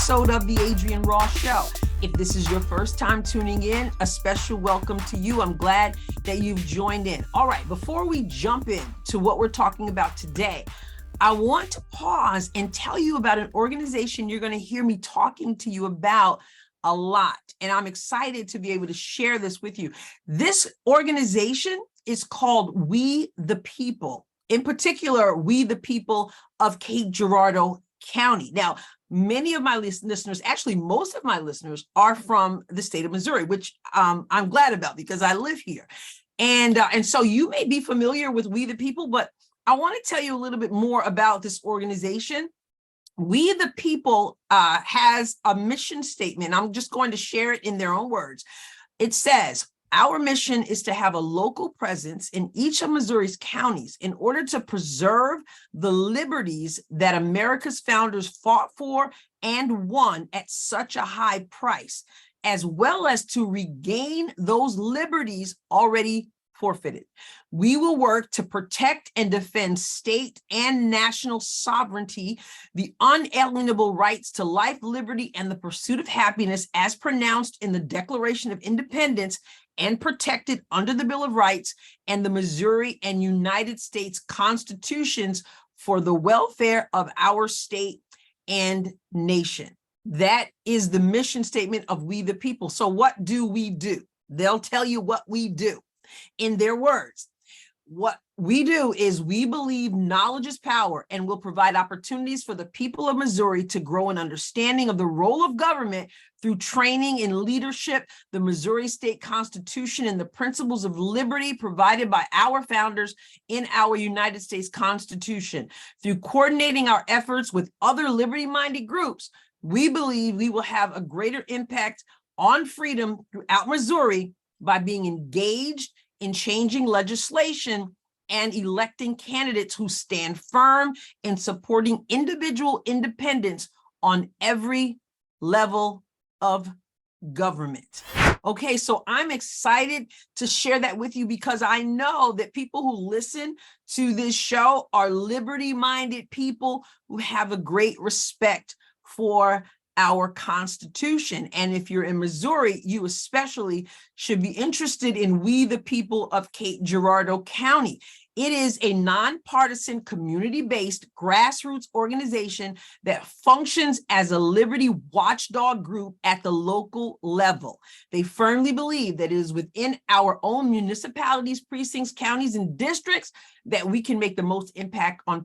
episode of The Adrienne Ross Show. If this is your first time tuning in, a special welcome to you. I'm glad that you've joined in. All right, before we jump in to what we're talking about today, I want to pause and tell you about an organization you're going to hear me talking to you about a lot. And I'm excited to be able to share this with you. This organization is called We the People. In particular, We the People of Cape Girardeau County. Now, many of my listeners, actually most of my listeners, are from the state of Missouri, which I'm glad about because I live here. And so you may be familiar with We the People, but I want to tell you a little bit more about this organization. We the People has a mission statement. I'm just going to share it in their own words. It says, our mission is to have a local presence in each of Missouri's counties in order to preserve the liberties that America's founders fought for and won at such a high price, as well as to regain those liberties already forfeited. We will work to protect and defend state and national sovereignty, the unalienable rights to life, liberty, and the pursuit of happiness as pronounced in the Declaration of Independence and protected under the Bill of Rights and the Missouri and United States Constitutions for the welfare of our state and nation. That is the mission statement of We the People. So what do we do? They'll tell you what we do. In their words, what we do is we believe knowledge is power and will provide opportunities for the people of Missouri to grow an understanding of the role of government through training in leadership, the Missouri State Constitution, and the principles of liberty provided by our founders in our United States Constitution. Through coordinating our efforts with other liberty-minded groups, we believe we will have a greater impact on freedom throughout Missouri by being engaged in changing legislation and electing candidates who stand firm in supporting individual independence on every level of government. Okay, so I'm excited to share that with you because I know that people who listen to this show are liberty-minded people who have a great respect for our Constitution. And if you're in Missouri, you especially should be interested in We the People of Cape Girardeau County. It is a nonpartisan, community-based grassroots organization that functions as a liberty watchdog group at the local level. They firmly believe that it is within our own municipalities, precincts, counties, and districts that we can make the most impact on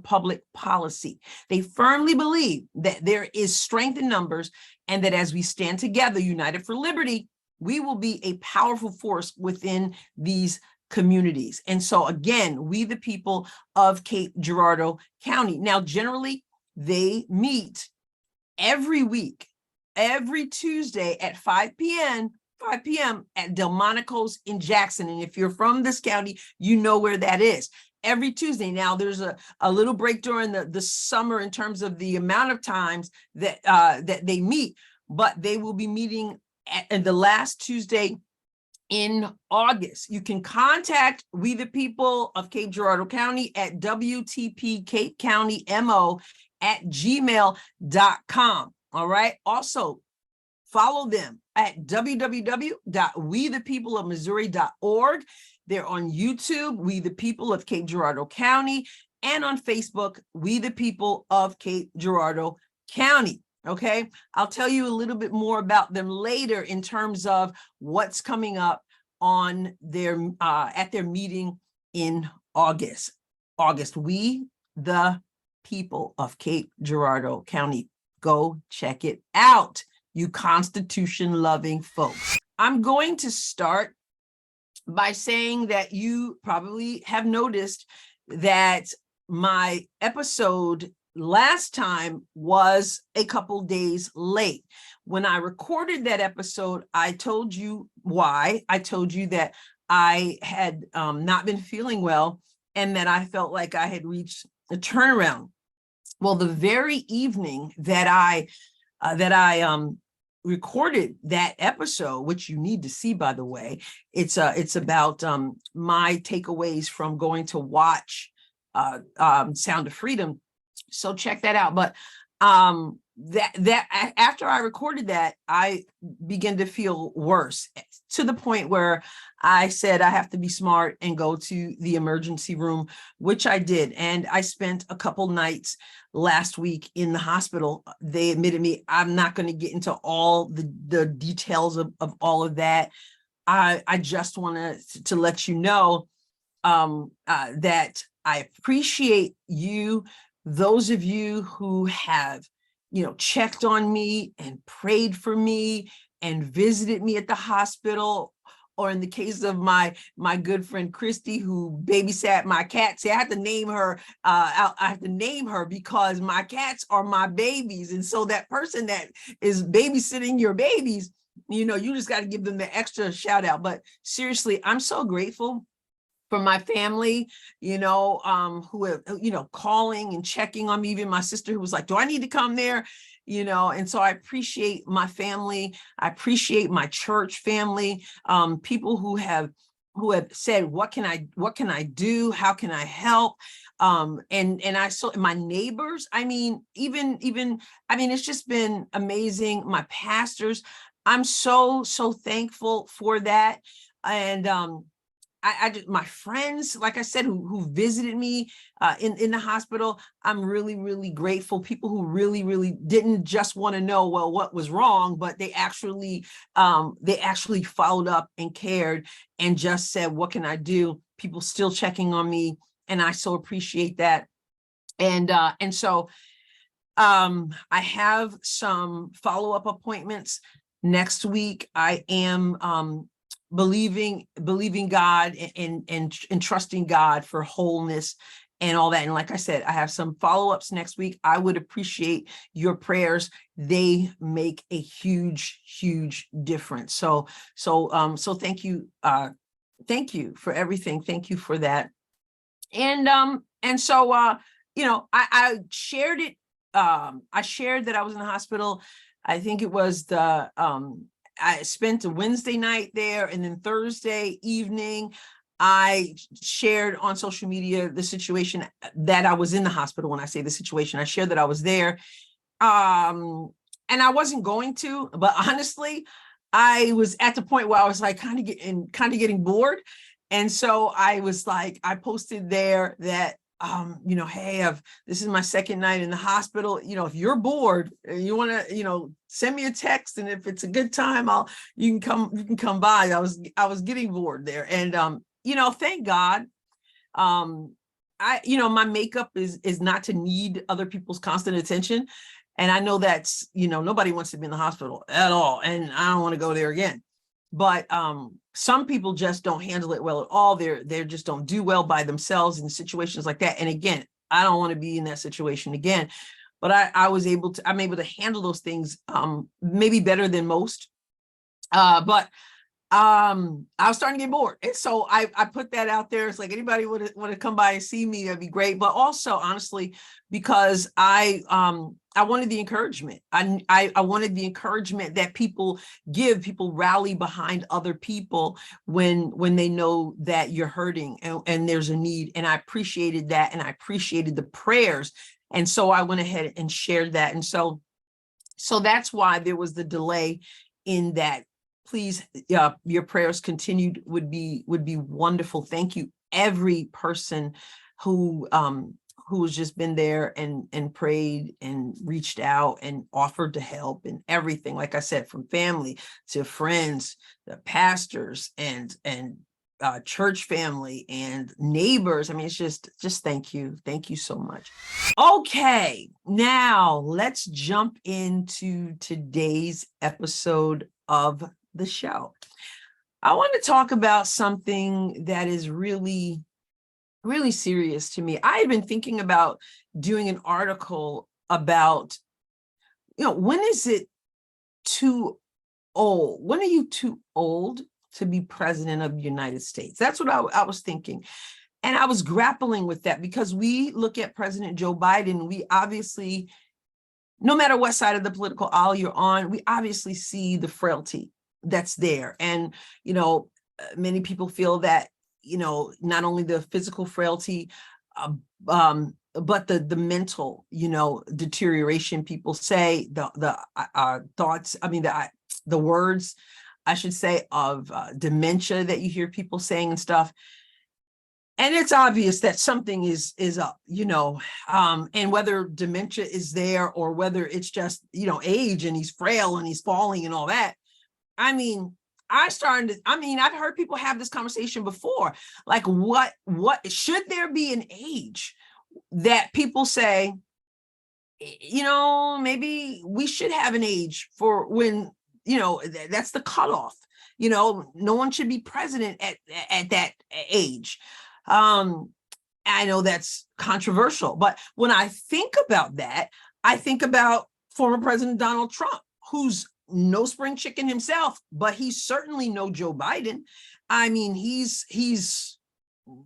public policy. They firmly believe that there is strength in numbers and that as we stand together, united for liberty, we will be a powerful force within these communities. And so again, We the People of Cape Girardeau County. Now, generally, they meet every week, every Tuesday at 5 p.m. at Delmonico's in Jackson. And if you're from this county, you know where that is. Every Tuesday. Now, there's a little break during the summer in terms of the amount of times that that they meet, but they will be meeting at the last Tuesday in August. You can contact We the People of Cape Girardeau County at wtpcapecountymO@gmail.com. All right. Also, follow them at www.wethepeopleofmissouri.org. They're on YouTube, We the People of Cape Girardeau County, and on Facebook, We the People of Cape Girardeau County. Okay, I'll tell you a little bit more about them later in terms of what's coming up on their at their meeting in August. We the People of Cape Girardeau County. Go check it out, you Constitution-loving folks. I'm going to start by saying that you probably have noticed that my episode last time was a couple days late. When I recorded that episode, I told you why. I told you that I had not been feeling well and that I felt like I had reached a turnaround. Well, the very evening that I recorded that episode, which you need to see, by the way, it's about my takeaways from going to watch Sound of Freedom. So check that out. But After I recorded that, I began to feel worse, to the point where I said I have to be smart and go to the emergency room, which I did. And I spent a couple nights last week in the hospital. They admitted me. I'm not going to get into all the details of all of that. I just want to let you know that I appreciate you, those of you who have, checked on me and prayed for me and visited me at the hospital, or in the case of my good friend Christy, who babysat my cat. See, I have to name her. I have to name her because my cats are my babies, and so that person that is babysitting your babies, you just got to give them the extra shout out. But seriously, I'm so grateful for my family, who have, calling and checking on me. Even my sister, who was like, do I need to come there? And so I appreciate my family. I appreciate my church family, people who have said, what can I do? How can I help? And I saw my neighbors. It's just been amazing. My pastors, I'm so thankful for that. And I just, my friends, like I said, who visited me in the hospital, I'm really, really grateful. People who really, really didn't just want to know, well, what was wrong, but they actually followed up and cared and just said, what can I do? People still checking on me, and I so appreciate that. And so I have some follow-up appointments next week. I am believing God and trusting God for wholeness and all that. And like I said, I have some follow-ups next week. I would appreciate your prayers. They make a huge, huge difference. So thank you. Thank you for everything. Thank you for that. And so I shared it. I shared that I was in the hospital. I think it was I spent a Wednesday night there, and then Thursday evening, I shared on social media the situation that I was in the hospital. When I say the situation, I shared that I was there. And I wasn't going to, but honestly, I was at the point where I was like kind of getting bored. And so I was like, I posted there that hey, this is my second night in the hospital. If you're bored, you want to, send me a text, and if it's a good time, you can come by. I was getting bored there, and thank God. My makeup is not to need other people's constant attention, and I know that's nobody wants to be in the hospital at all, and I don't want to go there again. But some people just don't handle it well at all. They just don't do well by themselves in situations like that. And again, I don't want to be in that situation again. But I'm able to handle those things maybe better than most. But I was starting to get bored. And so I put that out there. It's like, anybody want to come by and see me, that'd be great. But also, honestly, because I wanted the encouragement. I wanted the encouragement that people rally behind other people when they know that you're hurting and there's a need. And I appreciated that. And I appreciated the prayers. And so I went ahead and shared that. And so that's why there was the delay in that. Please, your prayers continued would be wonderful. Thank you, every person who has just been there and prayed and reached out and offered to help and everything. Like I said, from family to friends, the pastors and church family and neighbors. It's just thank you so much. Okay, now let's jump into today's episode of the show. I want to talk about something that is really, really serious to me. I had been thinking about doing an article about, when is it too old? When are you too old to be president of the United States? That's what I was thinking. And I was grappling with that because we look at President Joe Biden, we obviously, no matter what side of the political aisle you're on, we obviously see the frailty that's there. And, many people feel that, not only the physical frailty, but the mental, deterioration, people say, the thoughts, the words, I should say, of dementia that you hear people saying and stuff. And it's obvious that something is up, and whether dementia is there or whether it's just, age and he's frail and he's falling and all that. I've heard people have this conversation before, like what should there be an age that people say, maybe we should have an age for when, that's the cutoff, no one should be president at that age. I know that's controversial, but when I think about that, I think about former President Donald Trump, who's no spring chicken himself, but he's certainly no Joe Biden.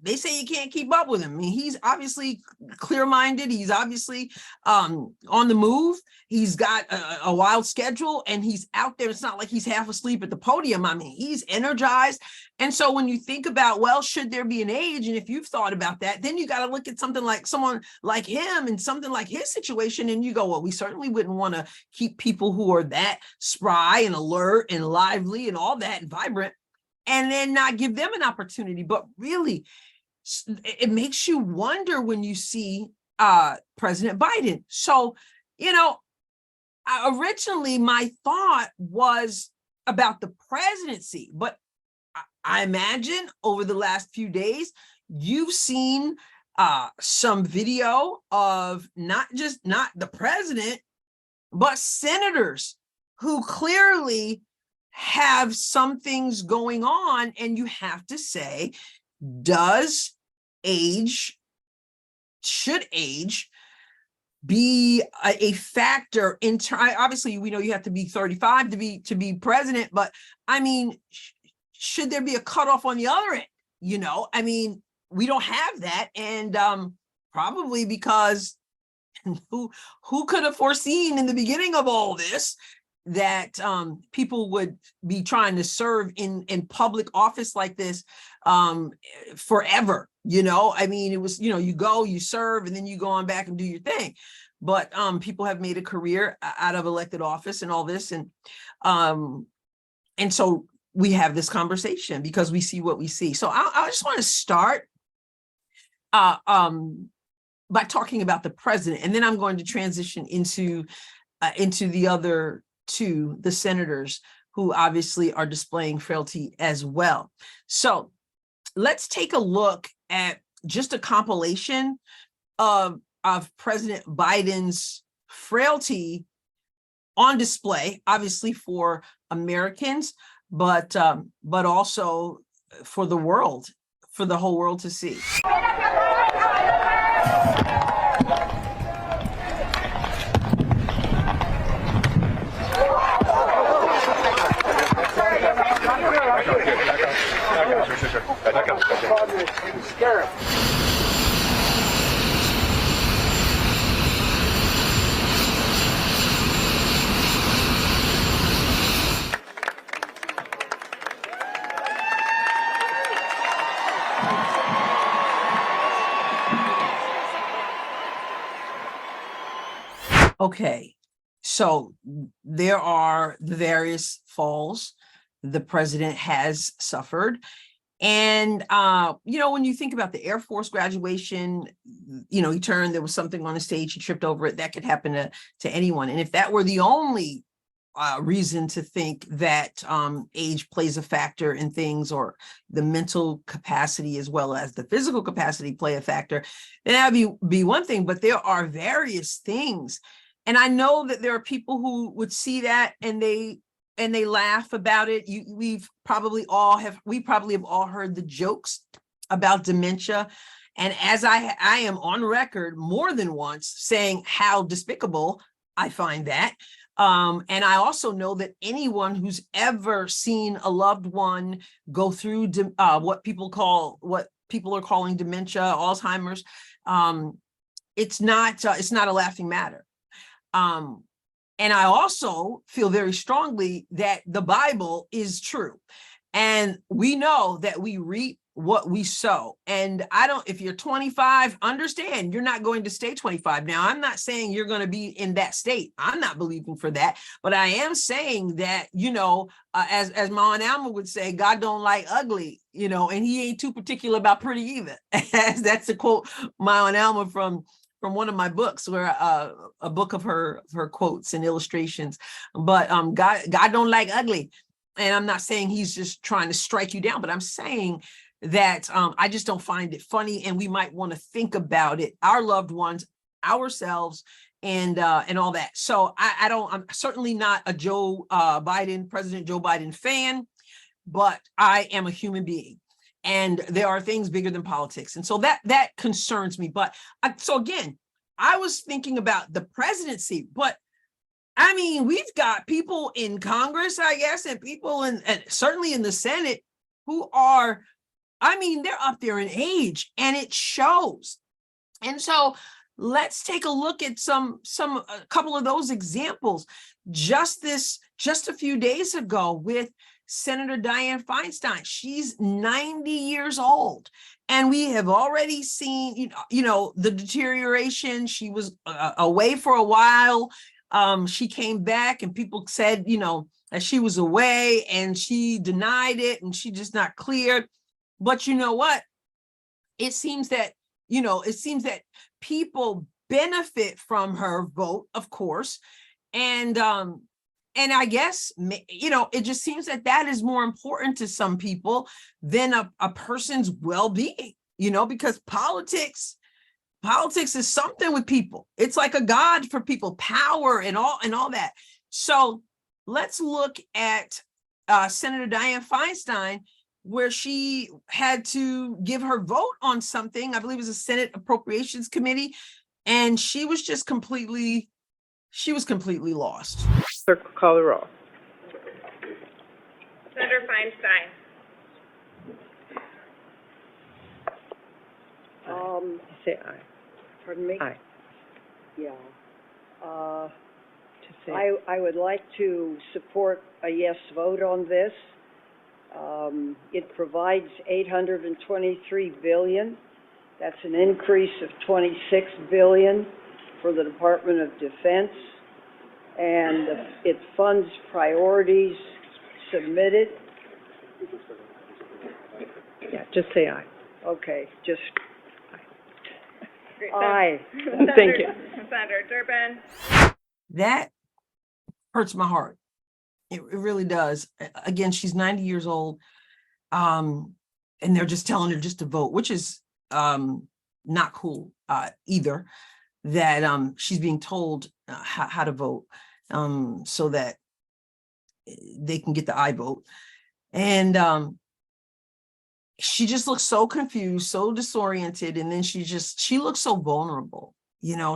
They say you can't keep up with him. He's obviously clear-minded. He's obviously on the move. He's got a wild schedule and he's out there. It's not like he's half asleep at the podium. He's energized. And so when you think about, well, should there be an age? And if you've thought about that, then you got to look at something like someone like him and something like his situation. And you go, well, we certainly wouldn't want to keep people who are that spry and alert and lively and all that and vibrant, and then not give them an opportunity. But really, it makes you wonder when you see President Biden. So, originally my thought was about the presidency, but I imagine over the last few days, you've seen some video of not the president, but senators who clearly have some things going on. And you have to say, should age be a factor in obviously we know you have to be 35 to be president, but should there be a cutoff on the other end? We don't have that. And probably because who could have foreseen in the beginning of all this that people would be trying to serve in public office like this forever. It was, you go, you serve, and then you go on back and do your thing. But people have made a career out of elected office and all this. And so we have this conversation because we see what we see. So I just want to start by talking about the president, and then I'm going to transition into the other two, the senators, who obviously are displaying frailty as well. So let's take a look at just a compilation of President Biden's frailty on display, obviously for Americans, but also for the world, for the whole world to see. Okay, so there are the various falls the president has suffered. And, when you think about the Air Force graduation, he turned, there was something on the stage, he tripped over it. That could happen to anyone. And if that were the only reason to think that age plays a factor in things, or the mental capacity as well as the physical capacity play a factor, then that would be one thing. But there are various things. And I know that there are people who would see that and they laugh about it. We probably have all heard the jokes about dementia. And as I am on record more than once saying how despicable I find that. And I also know that anyone who's ever seen a loved one go through what people are calling dementia, Alzheimer's, it's not a laughing matter. And I also feel very strongly that the Bible is true. And we know that we reap what we sow. And if you're 25, understand you're not going to stay 25. Now, I'm not saying you're going to be in that state. I'm not believing for that, but I am saying that, as Ma and Alma would say, God don't like ugly, and he ain't too particular about pretty either. That's a quote, Ma and Alma from one of my books, where a book of her quotes and illustrations. But God don't like ugly. And I'm not saying he's just trying to strike you down, but I'm saying that I just don't find it funny, and we might want to think about it, our loved ones, ourselves, and all that. So I'm certainly not a President Joe Biden fan, but I am a human being, and there are things bigger than politics, and so that concerns me. But so again, I was thinking about the presidency, but I mean, we've got people in Congress, I guess, and people and certainly in the Senate who are, they're up there in age, and it shows. And so let's take a look at a couple of those examples. Just a few days ago with Senator Dianne Feinstein. She's 90 years old, and we have already seen, the deterioration. She was away for a while. She came back, and people said, that she was away, and she denied it, and she just not cleared. But you know what? It seems that people benefit from her vote, of course. And I guess, it just seems that is more important to some people than a person's well-being, because politics is something with people. It's like a god for people, power and all that. So let's look at Senator Dianne Feinstein, where she had to give her vote on something, I believe it was a Senate Appropriations Committee, and she was completely lost. Clerk, call the roll. Senator Feinstein. Say aye. Pardon me? Aye. Yeah. Just say I would like to support a yes vote on this. It provides $823 billion. That's an increase of $26 billion for the Department of Defense, and it funds priorities submitted. yeah. Just say aye. Okay, just Great. aye. Thank you. Senator Durbin. That hurts my heart. It really does. Again, she's 90 years old, and they're just telling her just to vote, which is not cool either. That she's being told how to vote, so that they can get the I vote. And she just looks so confused, so disoriented, and then she looks so vulnerable.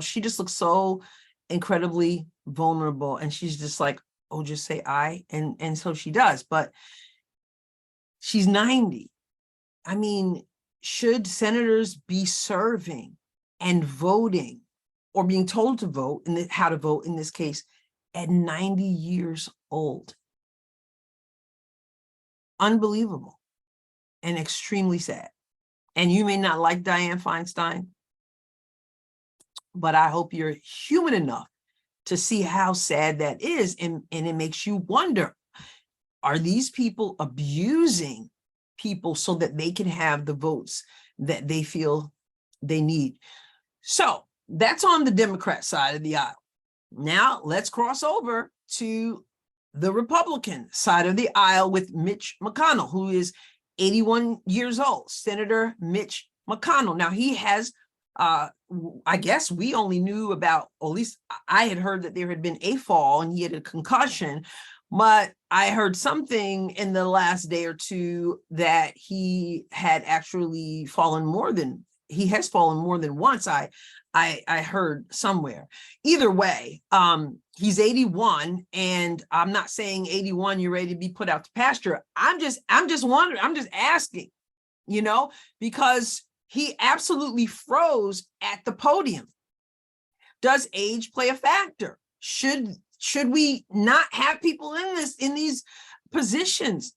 She just looks so incredibly vulnerable, and she's just like, oh, just say aye. And so she does, but she's 90. Should senators be serving and voting, or being told to vote, and how to vote in this case, at 90 years old? Unbelievable and extremely sad. And you may not like Dianne Feinstein, but I hope you're human enough to see how sad that is. And it makes you wonder, are these people abusing people so that they can have the votes that they feel they need? So that's on the Democrat side of the aisle. Now let's cross over to the Republican side of the aisle with Mitch McConnell, who is 81 years old, Senator Mitch McConnell. Now he has, I guess we only knew about, or at least I had heard that there had been a fall and he had a concussion, but I heard something in the last day or two that he had actually fallen more than once. I heard somewhere. Either way, he's 81, and I'm not saying 81, you're ready to be put out to pasture. I'm just wondering, I'm just asking, because he absolutely froze at the podium. Does age play a factor? Should we not have people in these positions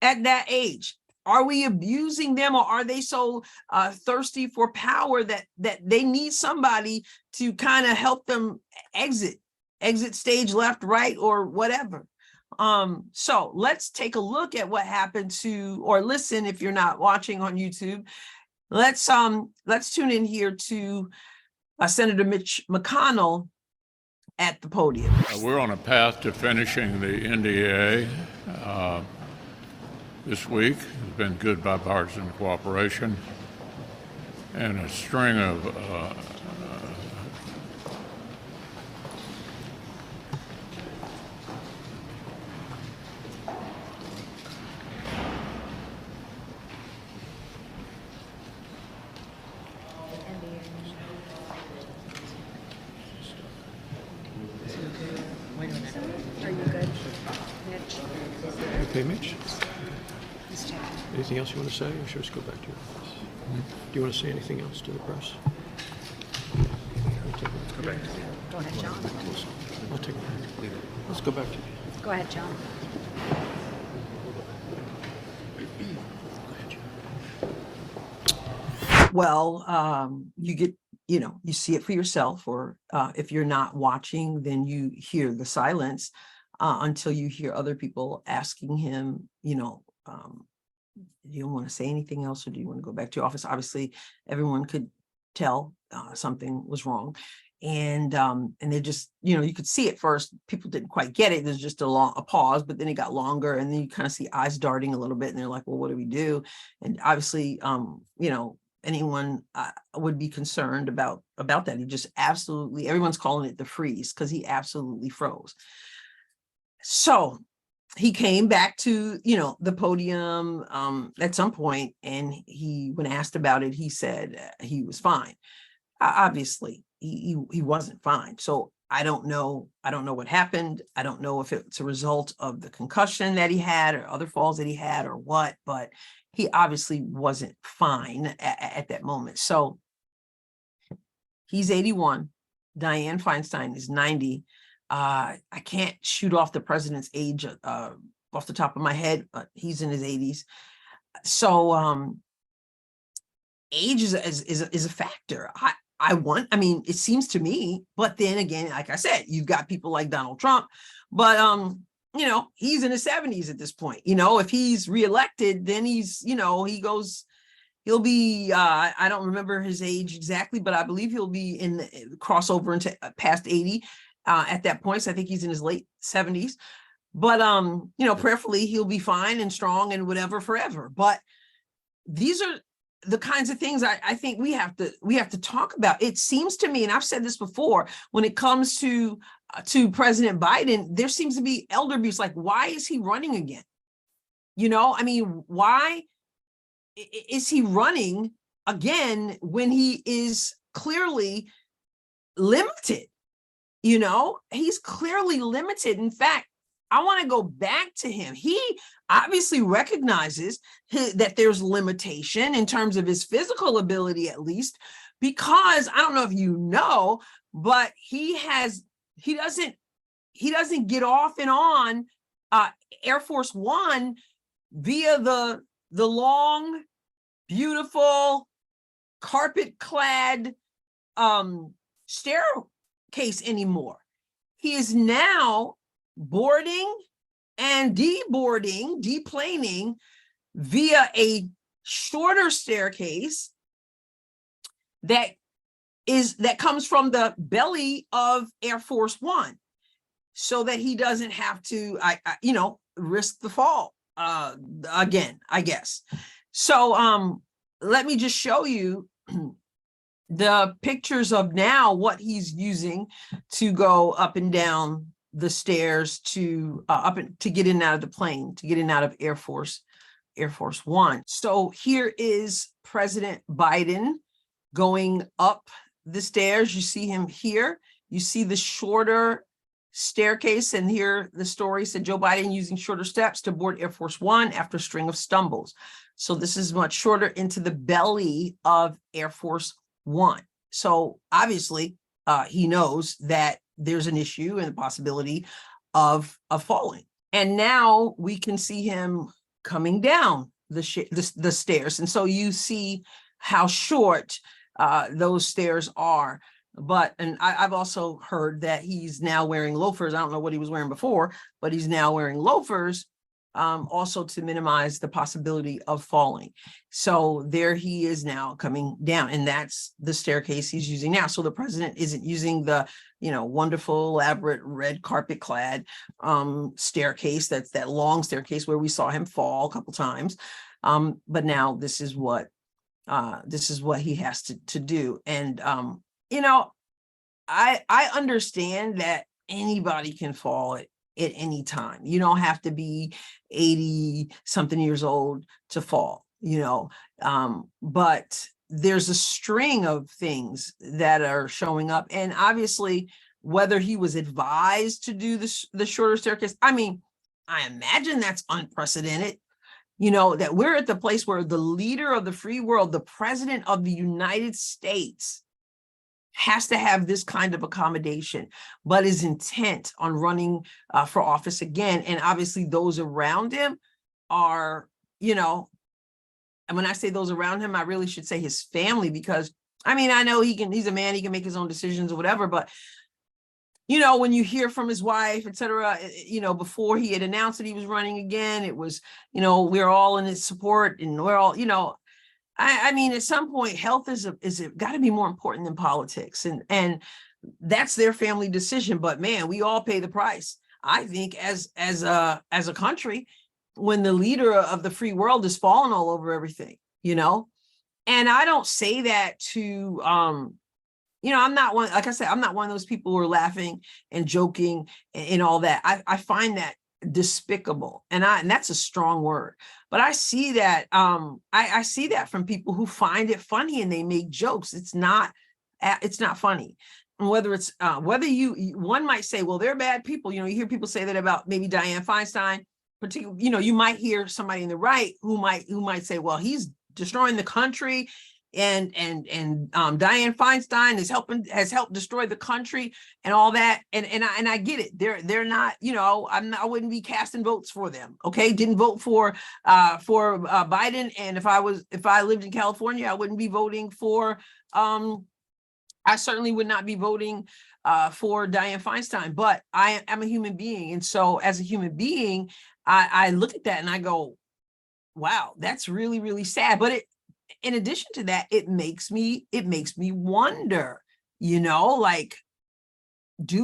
at that age? Are we abusing them, or are they so thirsty for power that they need somebody to kind of help them exit stage left, right, or whatever? So let's take a look at what happened to, or listen if you're not watching on YouTube. Let's tune in here to Senator Mitch McConnell at the podium. We're on a path to finishing the NDA this week. It's been good bipartisan cooperation and a string of Okay, Mitch? Anything else you want to say, or should we just go back to your office? Do you want to say anything else to the press? Let's go back. Go ahead, John. I'll take it. Let's go back to you. Go ahead, John. Well, you get, you see it for yourself, or if you're not watching, then you hear the silence until you hear other people asking him, do you want to say anything else, or do you want to go back to your office? Obviously, everyone could tell something was wrong. And they just, you could see at first, people didn't quite get it. There's just a pause, but then it got longer, and then you kind of see eyes darting a little bit, and they're like, well, what do we do? And obviously, anyone would be concerned about that. He just absolutely, everyone's calling it the freeze, because he absolutely froze. So he came back to, the podium at some point, and when asked about it, he said he was fine. Obviously, he wasn't fine. So I don't know what happened. I don't know if it's a result of the concussion that he had or other falls that he had or what, but he obviously wasn't fine at that moment. So he's 81. Dianne Feinstein is 90. I can't shoot off the president's age off the top of my head, but he's in his 80s. So age is a factor. It seems to me, but then again, like I said, you've got people like Donald Trump, but he's in his 70s at this point. If he's reelected, then he'll be, I don't remember his age exactly, but I believe he'll be in the crossover into past 80 at that point. So I think he's in his late 70s, but prayerfully he'll be fine and strong and whatever forever. But these are the kinds of things I think we have to talk about. It seems to me, and I've said this before, when it comes to President Biden, there seems to be elder abuse. Like, why is he running again? Why is he running again when he is clearly limited? He's clearly limited. In fact, I want to go back to him. He obviously recognizes that there's limitation in terms of his physical ability, at least, because I don't know if you know, but he doesn't get off and on Air Force One via the long, beautiful, carpet-clad staircase anymore. He is now boarding and deplaning via a shorter staircase that comes from the belly of Air Force One, so that he doesn't have to risk the fall again, I guess. So let me just show you the pictures of now what he's using to go up and down the stairs to get in and out of the plane, to get in and out of Air Force One. So here is President Biden going up the stairs. You see him here. You see the shorter staircase, and here the story said Joe Biden using shorter steps to board Air Force One after a string of stumbles. So this is much shorter into the belly of Air Force One. So obviously he knows that there's an issue and the possibility of falling. And now we can see him coming down the stairs. And so you see how short those stairs are. But, and I've also heard that he's now wearing loafers. I don't know what he was wearing before, but he's now wearing loafers, also to minimize the possibility of falling. So there he is now coming down, and that's the staircase he's using now. So the president isn't using the, wonderful, elaborate red carpet clad staircase. That's that long staircase where we saw him fall a couple times. But now this is what he has to do. And, I understand that anybody can fall at any time. You don't have to be 80 something years old to fall, but there's a string of things that are showing up. And obviously, whether he was advised to do the shorter staircase, I imagine that's unprecedented. That we're at the place where the leader of the free world, the president of the United States, has to have this kind of accommodation, but is intent on running for office again. And obviously those around him are, and when I say those around him, I really should say his family, because I know he's a man, he can make his own decisions or whatever, but when you hear from his wife, et cetera, before he had announced that he was running again, it was, we're all in his support, and we're all, at some point, health is got to be more important than politics, and that's their family decision. But man, we all pay the price, I think, as a country, when the leader of the free world is falling all over everything, And I don't say that to, I'm not one, like I said, I'm not one of those people who are laughing and joking and all that. I find that despicable, and that's a strong word, but I see that I see that from people who find it funny and they make jokes. It's not funny. And whether it's one might say, well, they're bad people. You hear people say that about maybe Dianne Feinstein, particularly. You might hear somebody in the right who might say, well, he's destroying the country, and Dianne Feinstein has helped destroy the country and all that. And I get it. They're not, I wouldn't be casting votes for them. Okay. Didn't vote for Biden. And if I lived in California, I wouldn't be voting for, I certainly would not be voting for Dianne Feinstein, but I am a human being. And so as a human being, I look at that and I go, wow, that's really, really sad. But in addition to that, it makes me wonder,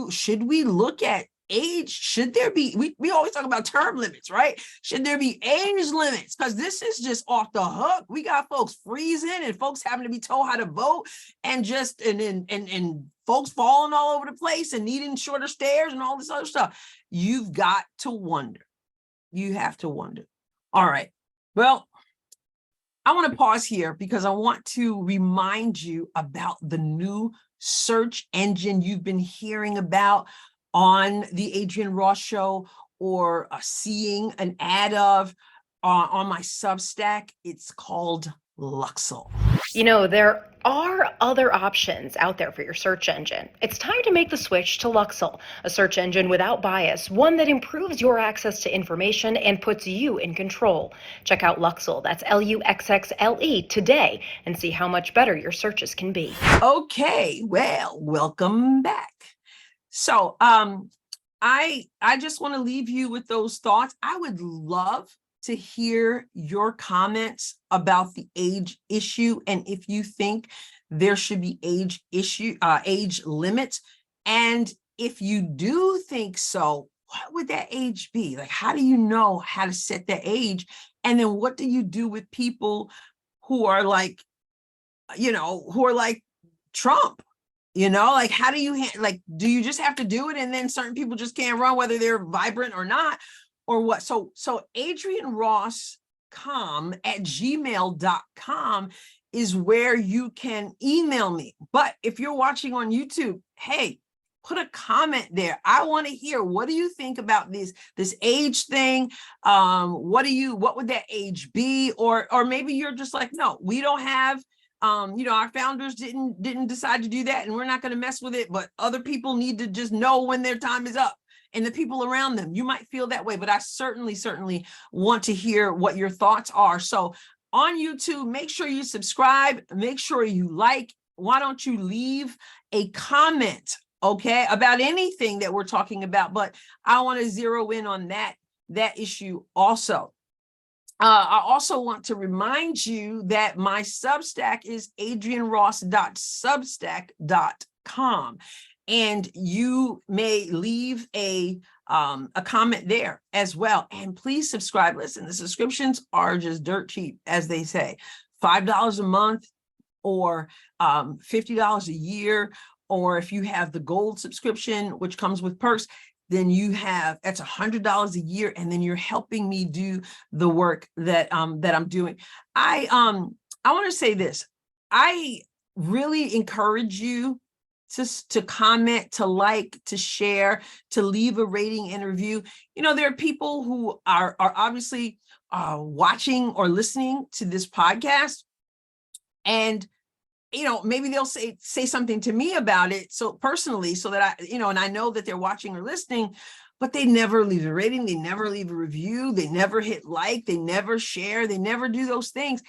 should we look at age? Should there be, we always talk about term limits, right? Should there be age limits? Because this is just off the hook. We got folks freezing and folks having to be told how to vote, and folks falling all over the place and needing shorter stairs and all this other stuff. You've got to wonder. You have to wonder. All right. Well, I want to pause here because I want to remind you about the new search engine you've been hearing about on the Adrienne Ross Show, or seeing an ad of on my Substack. It's called Luxel. There are other options out there for your search engine. It's time to make the switch to Luxel, a search engine without bias, one that improves your access to information and puts you in control. Check out Luxel, that's Luxxle, today, and see how much better your searches can be. Okay, well, welcome back. So I just want to leave you with those thoughts. I would love to hear your comments about the age issue, and if you think there should be age limits. And if you do think so, what would that age be? Like, how do you know how to set that age? And then what do you do with people who are like, Trump? How do you, do you just have to do it and then certain people just can't run, whether they're vibrant or not? Or what? So adriennerosscom@gmail.com is where you can email me. But if you're watching on YouTube, hey, put a comment there. I want to hear, what do you think about this age thing? What would that age be? Or maybe you're just like, no, we don't have, our founders didn't decide to do that, and we're not going to mess with it, but other people need to just know when their time is up. and the people around them. You might feel that way, but I certainly want to hear what your thoughts are. So on YouTube, make sure you subscribe, make sure you like. Why don't you leave a comment, okay, about anything that we're talking about? But I want to zero in on that issue also. I also want to remind you that my Substack is adrienneross.substack.com, and you may leave a comment there as well. And please subscribe. Listen, the subscriptions are just dirt cheap, as they say. $5 a month or $50 a year, or if you have the gold subscription, which comes with perks, then that's $100 a year, and then you're helping me do the work that I'm doing. I want to say this. I really encourage you to comment, to like, to share, to leave a rating and review. You know, there are people who are obviously watching or listening to this podcast, and you know, maybe they'll say something to me about it, so personally, so that and I know that they're watching or listening, but they never leave a rating, they never leave a review, they never hit like, they never share, they never do those things.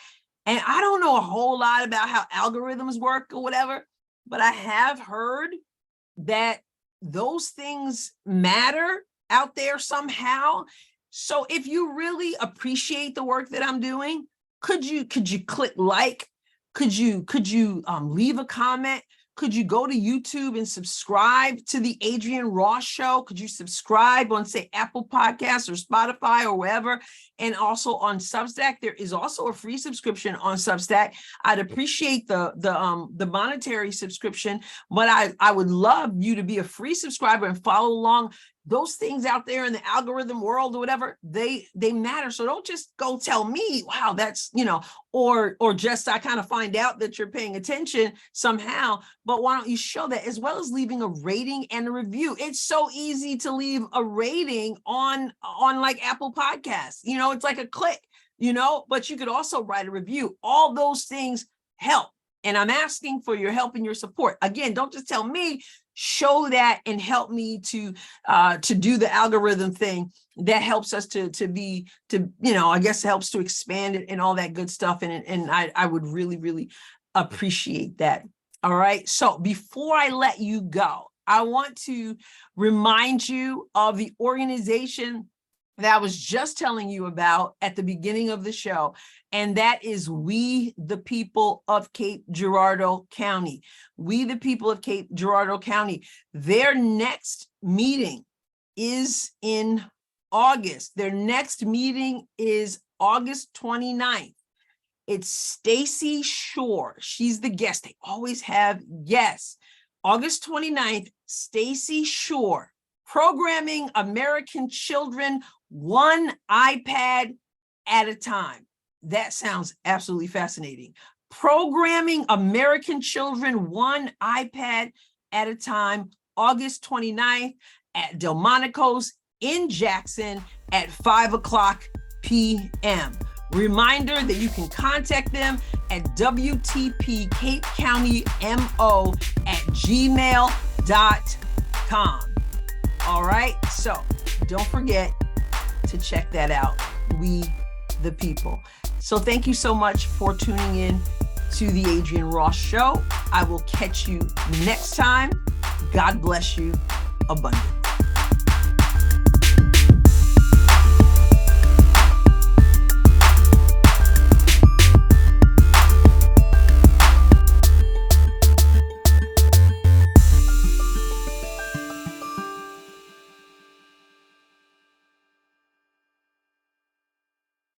And I don't know a whole lot about how algorithms work or whatever, but I have heard that those things matter out there somehow. So if you really appreciate the work that I'm doing, could you click like? Could you leave a comment? Could you go to YouTube and subscribe to the Adrienne Ross Show? Could you subscribe on, say, Apple Podcasts or Spotify or wherever? And also on Substack, there is also a free subscription on Substack. I'd appreciate the monetary subscription, but I would love you to be a free subscriber and follow along. Those things out there in the algorithm world or whatever, they matter. So don't just go tell me, wow, that's, or just I kind of find out that you're paying attention somehow, but why don't you show that, as well as leaving a rating and a review? It's so easy to leave a rating on like Apple Podcasts, it's like a click, but you could also write a review. All those things help. And I'm asking for your help and your support. Again, don't just tell me, show that and help me to do the algorithm thing that helps us to I guess helps to expand it and all that good stuff. And I would really appreciate that. All right. So before I let you go, I want to remind you of the organization that I was just telling you about at the beginning of the show, and that is We the People of Cape Girardeau County. We the People of Cape Girardeau County. Their next meeting is in August. Their next meeting is August 29th. It's Stacy Shore. She's the guest. They always have guests. August 29th, Stacy Shore, Programming American Children One iPad at a Time. That sounds absolutely fascinating. Programming American Children One iPad at a Time, August 29th at Delmonico's in Jackson at 5:00 p.m. Reminder that you can contact them at wtpcapecountymO@gmail.com. All right, so don't forget to check that out. We the People. So thank you so much for tuning in to the Adrienne Ross Show. I will catch you next time. God bless you abundantly.